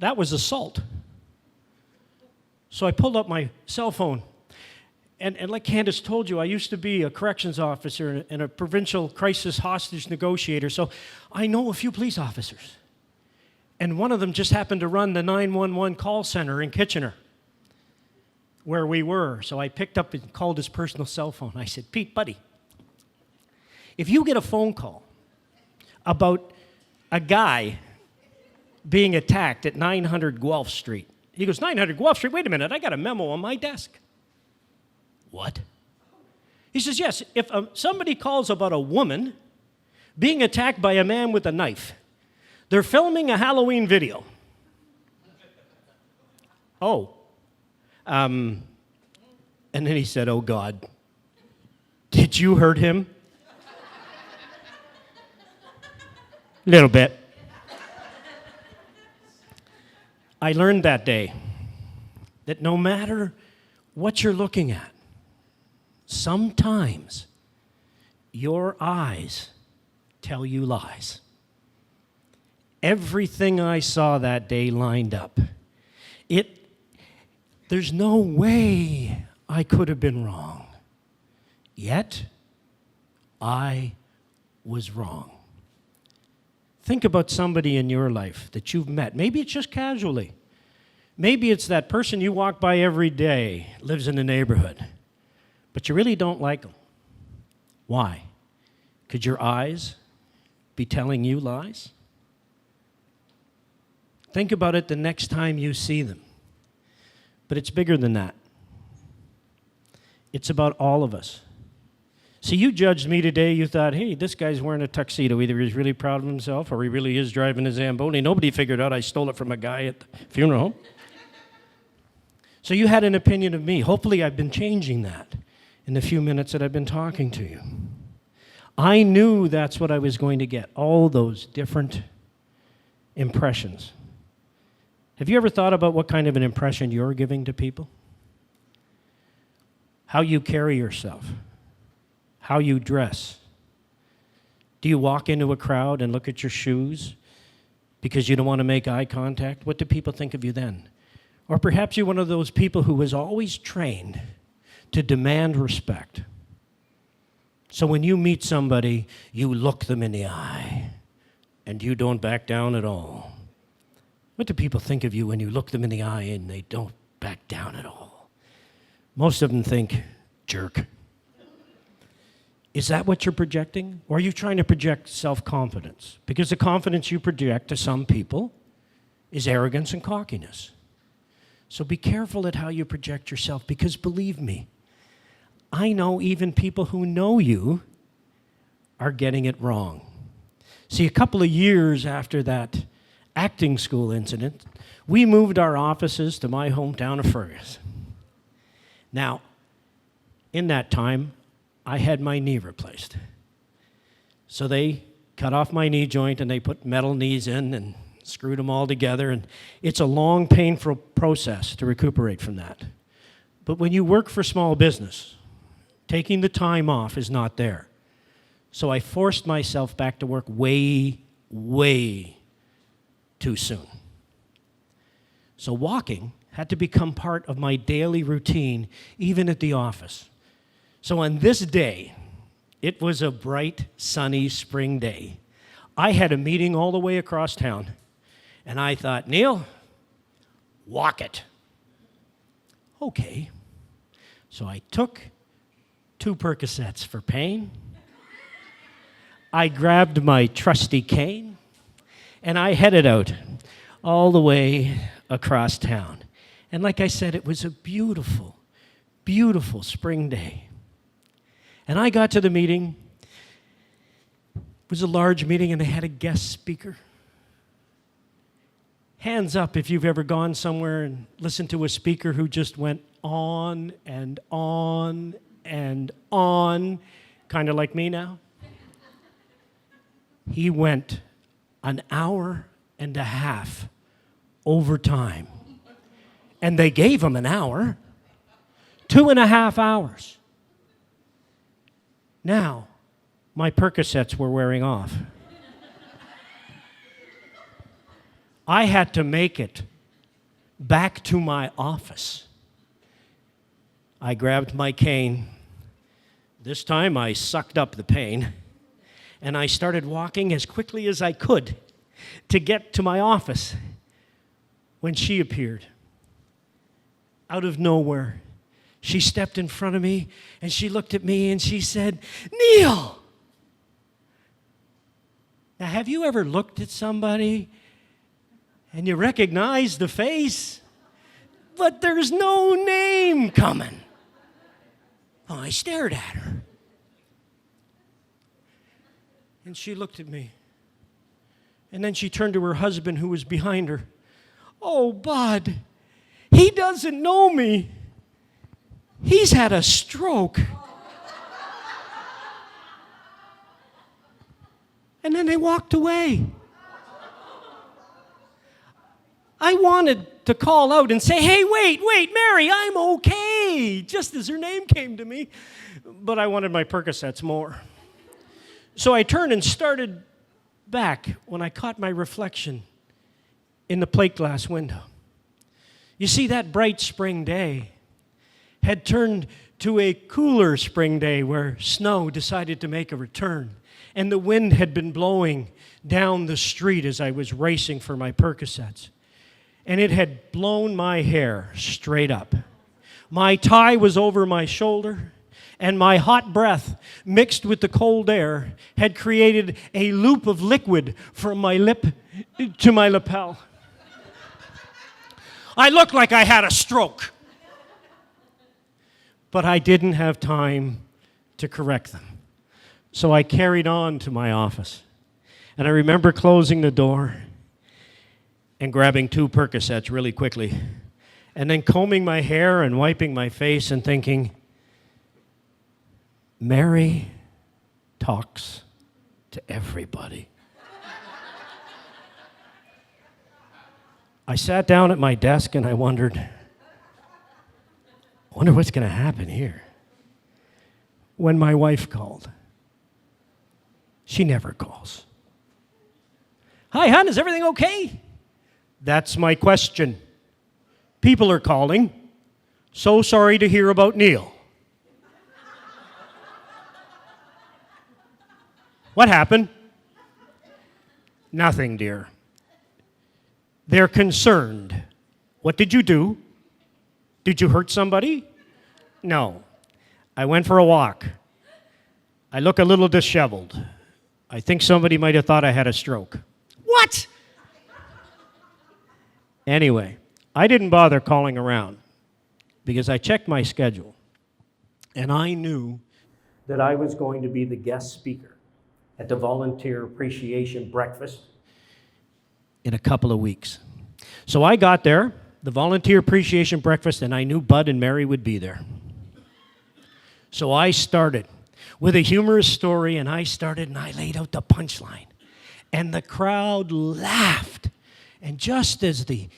that was assault. So I pulled up my cell phone. And like Candace told you, I used to be a corrections officer and a provincial crisis hostage negotiator, so I know a few police officers. And one of them just happened to run the 911 call center in Kitchener, where we were. So I picked up and called his personal cell phone. I said, Pete, buddy, if you get a phone call about a guy being attacked at 900 Guelph Street. He goes, 900 Guelph Street? Wait a minute, I got a memo on my desk. What? He says, yes, if somebody calls about a woman being attacked by a man with a knife, they're filming a Halloween video. Oh. And then he said, oh, God, did you hurt him? Little bit. I learned that day that no matter what you're looking at, sometimes your eyes tell you lies. Everything I saw that day lined up. There's no way I could have been wrong. Yet, I was wrong. Think about somebody in your life that you've met. Maybe it's just casually. Maybe it's that person you walk by every day, lives in the neighborhood, but you really don't like them. Why? Could your eyes be telling you lies? Think about it the next time you see them. But it's bigger than that. It's about all of us. See, you judged me today. You thought, hey, this guy's wearing a tuxedo. Either he's really proud of himself or he really is driving a Zamboni. Nobody figured out I stole it from a guy at the funeral home. So you had an opinion of me. Hopefully I've been changing that in the few minutes that I've been talking to you. I knew that's what I was going to get, all those different impressions. Have you ever thought about what kind of an impression you're giving to people? How you carry yourself? How you dress? Do you walk into a crowd and look at your shoes because you don't want to make eye contact? What do people think of you then? Or perhaps you're one of those people who was always trained to demand respect. So when you meet somebody, you look them in the eye and you don't back down at all. What do people think of you when you look them in the eye and they don't back down at all? Most of them think, jerk. Is that what you're projecting? Or are you trying to project self-confidence? Because the confidence you project to some people is arrogance and cockiness. So be careful at how you project yourself, because believe me, I know even people who know you are getting it wrong. See, a couple of years after that acting school incident, we moved our offices to my hometown of Fergus. Now, in that time, I had my knee replaced. So they cut off my knee joint and they put metal knees in and screwed them all together. And it's a long, painful process to recuperate from that. But when you work for small business, taking the time off is not there. So I forced myself back to work way, way too soon. So walking had to become part of my daily routine, even at the office. So on this day, it was a bright, sunny spring day. I had a meeting all the way across town, and I thought, Neil, walk it. Okay. So I took 2 Percocets for pain. I grabbed my trusty cane, and I headed out all the way across town. And like I said, it was a beautiful, beautiful spring day. And I got to the meeting. It was a large meeting, and they had a guest speaker. Hands up if you've ever gone somewhere and listened to a speaker who just went on and on and on, kind of like me now. He went an hour and a half over time. And they gave him an hour, 2.5 hours. Now, my Percocets were wearing off. I had to make it back to my office. I grabbed my cane. This time I sucked up the pain, and I started walking as quickly as I could to get to my office when she appeared. Out of nowhere, she stepped in front of me, and she looked at me, and she said, "Neil!" Now, have you ever looked at somebody and you recognize the face, but there's no name coming? Oh, I stared at her. And she looked at me. And then she turned to her husband, who was behind her. "Oh, Bud, he doesn't know me. He's had a stroke." And then they walked away. I wanted to call out and say, "Hey, wait, Mary, I'm okay," just as her name came to me. But I wanted my Percocets more. So I turned and started back when I caught my reflection in the plate glass window. You see, that bright spring day had turned to a cooler spring day where snow decided to make a return. And the wind had been blowing down the street as I was racing for my Percocets. And it had blown my hair straight up. My tie was over my shoulder, and my hot breath, mixed with the cold air, had created a loop of liquid from my lip to my lapel. I looked like I had a stroke. But I didn't have time to correct them. So I carried on to my office. And I remember closing the door and grabbing 2 Percocets really quickly, and then combing my hair and wiping my face and thinking, Mary talks to everybody. I sat down at my desk and I wondered what's going to happen here. When my wife called. She never calls. "Hi, hon, is everything okay?" That's my question. People are calling. "So sorry to hear about Neil." What happened? Nothing, dear. They're concerned. What did you do? Did you hurt somebody? No. I went for a walk. I look a little disheveled. I think somebody might have thought I had a stroke. What? Anyway, I didn't bother calling around because I checked my schedule and I knew that I was going to be the guest speaker at the Volunteer Appreciation Breakfast in a couple of weeks. So I got there, the Volunteer Appreciation Breakfast, and I knew Bud and Mary would be there. So I started with a humorous story, and I laid out the punchline. And the crowd laughed. And just as the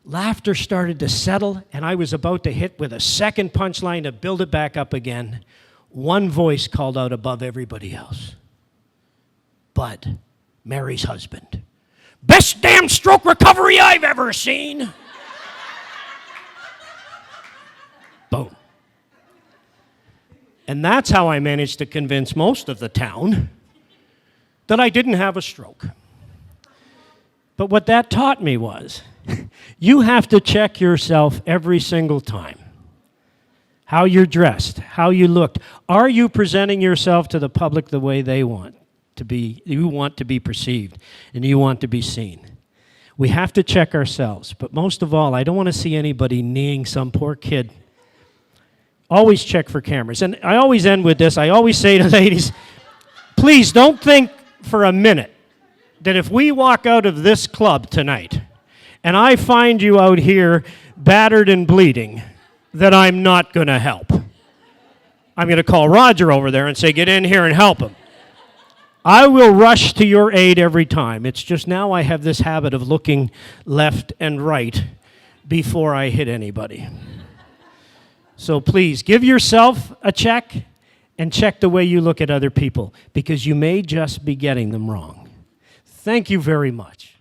laughter started to settle, and I was about to hit with a second punchline to build it back up again, one voice called out above everybody else. Bud, Mary's husband. "Best damn stroke recovery I've ever seen." Boom. And that's how I managed to convince most of the town that I didn't have a stroke. But what that taught me was, you have to check yourself every single time. How you're dressed, how you looked. Are you presenting yourself to the public the way they want to be? You want to be perceived, and you want to be seen. We have to check ourselves. But most of all, I don't want to see anybody kneeing some poor kid. Always check for cameras. And I always end with this. I always say to ladies, please don't think for a minute that if we walk out of this club tonight and I find you out here battered and bleeding, that I'm not going to help. I'm going to call Roger over there and say, get in here and help him. I will rush to your aid every time. It's just now I have this habit of looking left and right before I hit anybody. So please, give yourself a check and check the way you look at other people, because you may just be getting them wrong. Thank you very much.